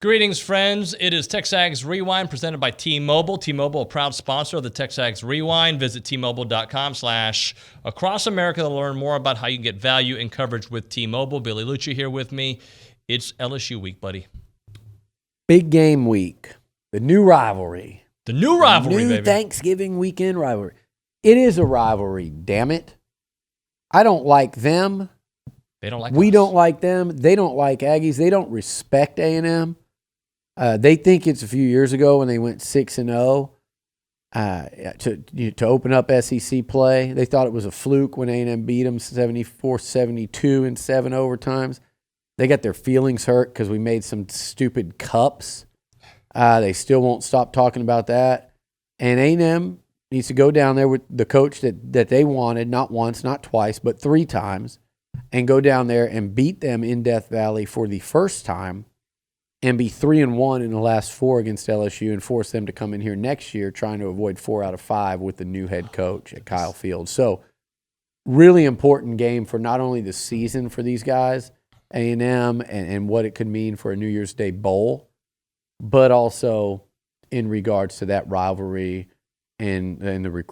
Greetings, friends. It is TexAgs Rewind presented by T-Mobile. T-Mobile, a proud sponsor of the TexAgs Rewind. Visit T-Mobile.com/across America to learn more about how you can get value and coverage with T-Mobile. Billy Liucci here with me. It's LSU week, buddy. Big game week. The new rivalry. The new rivalry, baby. Thanksgiving weekend rivalry. It is a rivalry, damn it. I don't like them. They don't like We us. don't like them. They don't like Aggies. They don't respect A&M. They think it's a few years ago when they went 6-0 to open up SEC play. They thought it was a fluke when A&M beat them 74-72 in 7 overtimes. They got their feelings hurt because we made some stupid cups. They still won't stop talking about that. And A&M needs to go down there with the coach that they wanted, not once, not twice, but 3 times, and go down there and beat them in Death Valley for the first time and be 3-1 in the last 4 against LSU and force them to come in here next year trying to avoid 4 out of 5 with the new head coach at Kyle Field. So really important game for not only the season for these guys, A&M, and what it could mean for a New Year's Day bowl, but also in regards to that rivalry and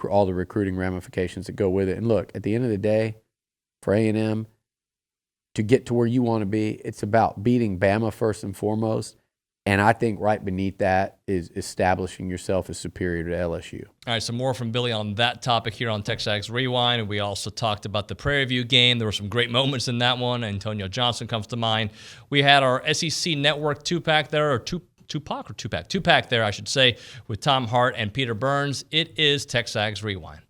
all the recruiting ramifications that go with it. And look, at the end of the day, for A&M, to get to where you want to be, it's about beating Bama first and foremost. And I think right beneath that is establishing yourself as superior to LSU. All right, some more from Billy on that topic here on TexAgs Rewind. And we also talked about the Prairie View game. There were some great moments in that one. Antonio Johnson comes to mind. We had our SEC Network two-pack there, or two-pack there, I should say, with Tom Hart and Peter Burns. It is TexAgs Rewind.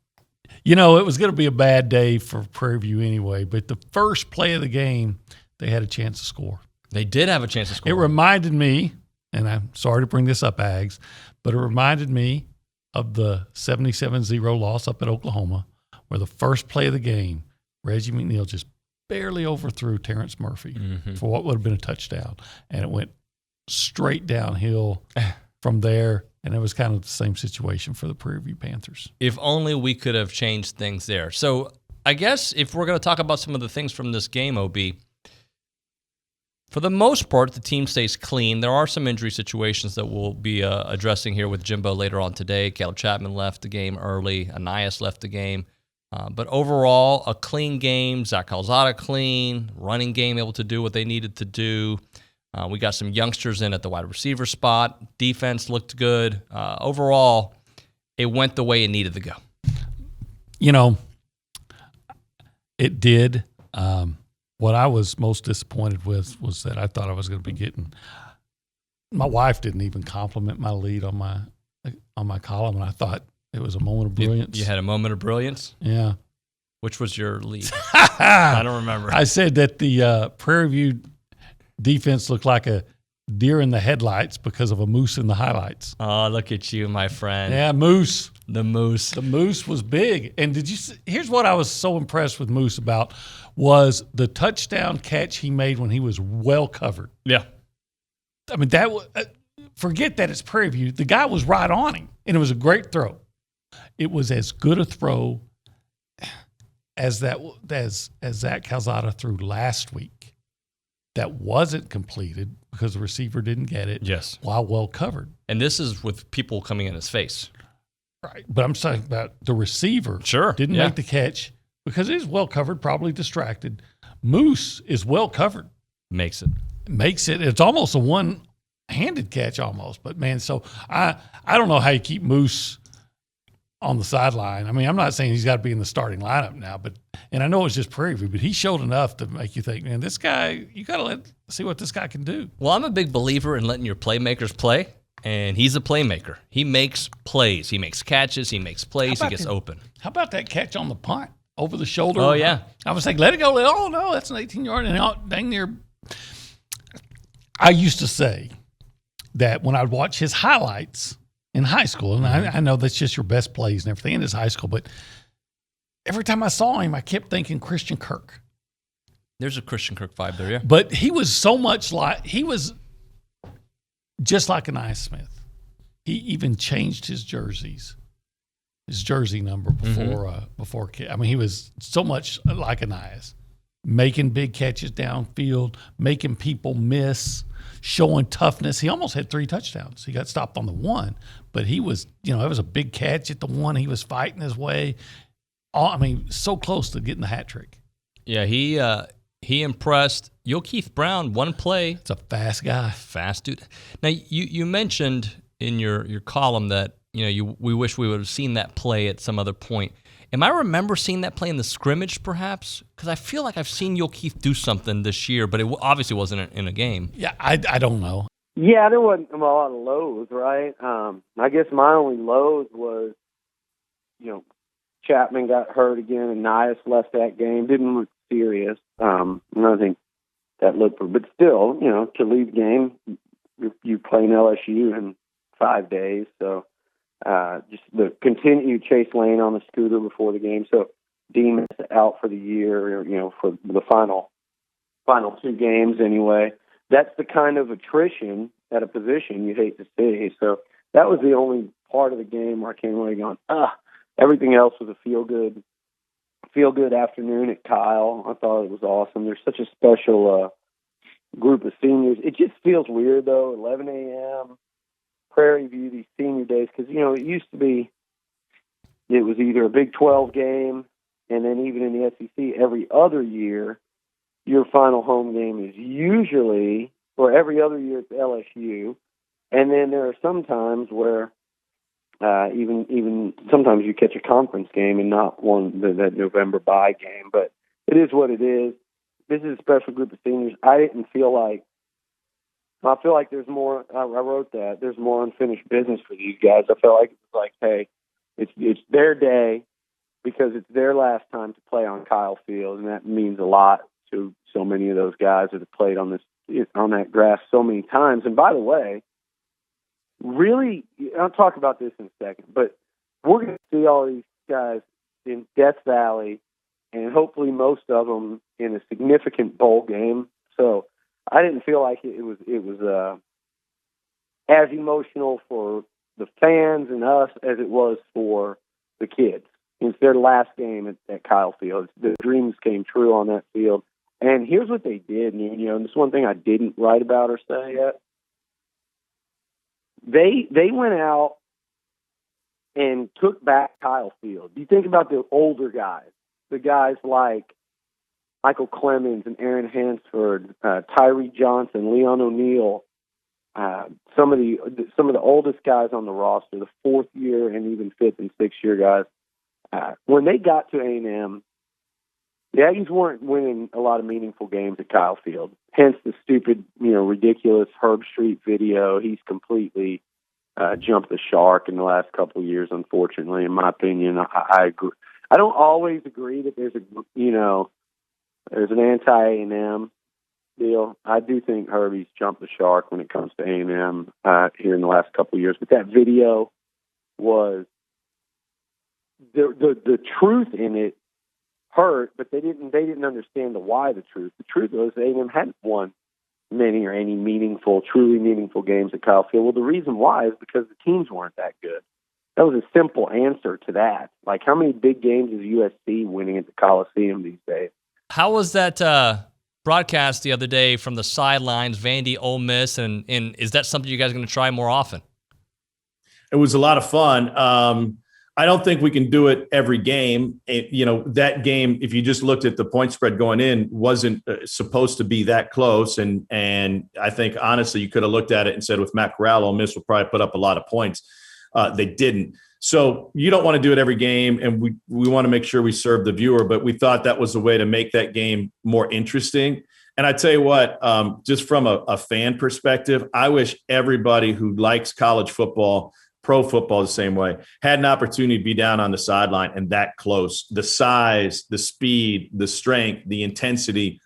You know, it was going to be a bad day for Prairie View anyway, but the first play of the game, they had a chance to score. They did have a chance to score. It reminded me, and I'm sorry to bring this up, Ags, but it reminded me of the 77-0 loss up at Oklahoma, where the first play of the game, Reggie McNeil just barely overthrew Terrence Murphy for what would have been a touchdown, and it went straight downhill from there. And it was kind of the same situation for the Prairie View Panthers. If only we could have changed things there. So I guess if we're going to talk about some of the things from this game, OB, for the most part, the team stays clean. There are some injury situations that we'll be addressing here with Jimbo later on today. Caleb Chapman left the game early. Anias left the game. But overall, a clean game. Zach Calzada clean. Running game able to do what they needed to do. We got some youngsters in at the wide receiver spot. Defense looked good. Overall, it went the way it needed to go. You know, it did. What I was most disappointed with was that I thought I was going to be getting – my wife didn't even compliment my lead on my column, and I thought it was a moment of brilliance. You had a moment of brilliance? Yeah. Which was your lead? I don't remember. I said that the Prairie View – defense looked like a deer in the headlights because of a moose in the highlights. Oh, look at you, my friend. Yeah, Moose. The Moose. The Moose was big. And did you see, here's what I was so impressed with Moose about was the touchdown catch he made when he was well covered. Yeah. I mean, that was, forget that it's Prairie View. The guy was right on him, and it was a great throw. It was as good a throw as Zach Calzada threw last week. That wasn't completed because the receiver didn't get it. Yes. While well covered. And this is with people coming in his face. Right. But I'm talking about the receiver. Sure. Didn't make the catch because he's well covered, probably distracted. Moose is well covered. Makes it. It's almost a one-handed catch almost. But, man, so I don't know how you keep Moose on the sideline. I mean, I'm not saying he's got to be in the starting lineup now, and I know it's just Prairie View, but he showed enough to make you think, man, this guy, you got to see what this guy can do. Well, I'm a big believer in letting your playmakers play, and he's a playmaker. He makes plays. He makes catches. He makes plays. He gets open. How about that catch on the punt over the shoulder? Oh, yeah. I was like, let it go. Oh, no, that's an 18-yard. And dang near. I used to say that when I'd watch his highlights in high school, and I know that's just your best plays and everything in his high school, but every time I saw him, I kept thinking Christian Kirk. There's a Christian Kirk vibe there, yeah. But he was so much like – he was just like Anias Smith. He even changed his jersey number before I mean, he was so much like Anias. making big catches downfield, making people miss, showing toughness. He almost had 3 touchdowns. He got stopped on the one, but he was, it was a big catch at the one. He was fighting his way. So close to getting the hat trick. Yeah, he impressed. Keith Brown, one play. It's a fast guy. Fast dude. Now, you mentioned in your column that, we wish we would have seen that play at some other point. Am I remember seeing that play in the scrimmage, perhaps? Because I feel like I've seen Keith do something this year, but it obviously wasn't in a game. Yeah, I don't know. Yeah, there wasn't a lot of lows, right? I guess my only lows was, Chapman got hurt again, and Nias left that game. Didn't look serious. And I think that looked, but still, to leave the game, you play in LSU in 5 days, so. Just the continued Chase Lane on the scooter before the game. So Dean is out for the year, for the final 2 games anyway. That's the kind of attrition at a position you hate to see. So that was the only part of the game where I came away going, everything else was a feel good afternoon at Kyle. I thought it was awesome. There's such a special group of seniors. It just feels weird though, 11 a.m. Prairie View, these senior days, because, it used to be, it was either a Big 12 game, and then even in the SEC, every other year, your final home game is usually, or every other year it's LSU, and then there are some times where even sometimes you catch a conference game and not that November bye game, but it is what it is. This is a special group of seniors. I feel like there's more. I wrote that there's more unfinished business for these guys. I felt like it was like, hey, it's their day because it's their last time to play on Kyle Field, and that means a lot to so many of those guys that have played on that grass so many times. And by the way, really, I'll talk about this in a second, but we're going to see all these guys in Death Valley, and hopefully most of them in a significant bowl game. So. I didn't feel like it was as emotional for the fans and us as it was for the kids. It's their last game at Kyle Field. The dreams came true on that field. And here's what they did, and this one thing I didn't write about or say yet. They went out and took back Kyle Field. You think about the older guys, the guys like Michael Clemens and Aaron Hansford, Tyree Johnson, Leon O'Neal, some of the oldest guys on the roster, the 4th year and even 5th and 6th year guys. When they got to A&M, the Aggies weren't winning a lot of meaningful games at Kyle Field. Hence the stupid, ridiculous Herb Street video. He's completely jumped the shark in the last couple of years, unfortunately, in my opinion. I agree. I don't always agree that there's there's an anti-A&M deal. I do think Herbie's jumped the shark when it comes to A&M here in the last couple of years. But that video was the truth in it hurt, but they didn't understand the why the truth. The truth was A&M hadn't won many or any truly meaningful games at Kyle Field. Well, the reason why is because the teams weren't that good. That was a simple answer to that. Like, how many big games is USC winning at the Coliseum these days? How was that broadcast the other day from the sidelines, Vandy, Ole Miss, and is that something you guys are going to try more often? It was a lot of fun. I don't think we can do it every game. That game, if you just looked at the point spread going in, wasn't supposed to be that close. And I think, honestly, you could have looked at it and said with Matt Corral, Ole Miss will probably put up a lot of points. They didn't. So you don't want to do it every game, and we want to make sure we serve the viewer, but we thought that was a way to make that game more interesting. And I tell you what, just from a fan perspective, I wish everybody who likes college football, pro football the same way, had an opportunity to be down on the sideline and that close. The size, the speed, the strength, the intensity.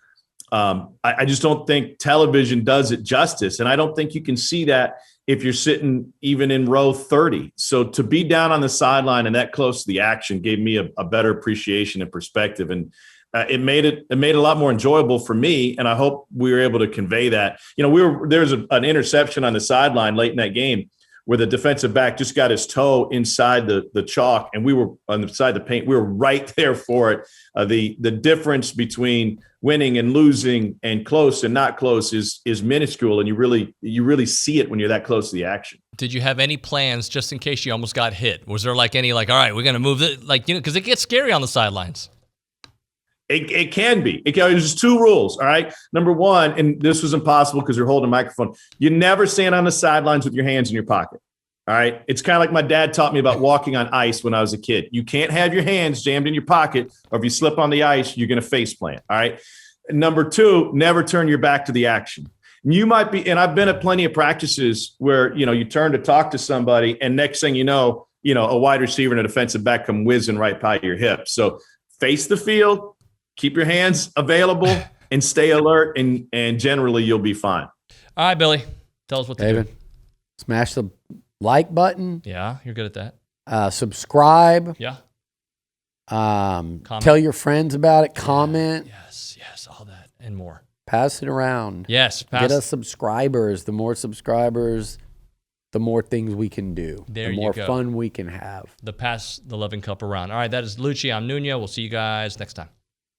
I just don't think television does it justice. And I don't think you can see that if you're sitting even in row 30. So to be down on the sideline and that close to the action gave me a better appreciation and perspective. And it made it a lot more enjoyable for me. And I hope we were able to convey that. There's an interception on the sideline late in that game where the defensive back just got his toe inside the chalk, and we were on the side of the paint. We were right there for it. The difference between winning and losing and close and not close is minuscule, and you really see it when you're that close to the action. Did you have any plans just in case you almost got hit? Was there like any all right, we're going to move it, because it gets scary on the sidelines. It can be. There's 2 rules, all right? Number 1, and this was impossible because you're holding a microphone, you never stand on the sidelines with your hands in your pocket, all right? It's kind of like my dad taught me about walking on ice when I was a kid. You can't have your hands jammed in your pocket, or if you slip on the ice, you're going to face plant, all right? And number 2, never turn your back to the action. You might be, and I've been at plenty of practices where, you turn to talk to somebody, and next thing you know, a wide receiver and a defensive back come whizzing right by your hip. So face the field, keep your hands available, and stay alert, and generally you'll be fine. All right, Billy, tell us what to David, do. smash the like button. Yeah, you're good at that. Subscribe. Yeah. Tell your friends about it. Comment. Yes, all that and more. Pass it around. Yes. Get us subscribers. The more subscribers, the more things we can do. There the you more go. Fun we can have. Pass the loving cup around. All right, that is Liucci. I'm Nuno. We'll see you guys next time.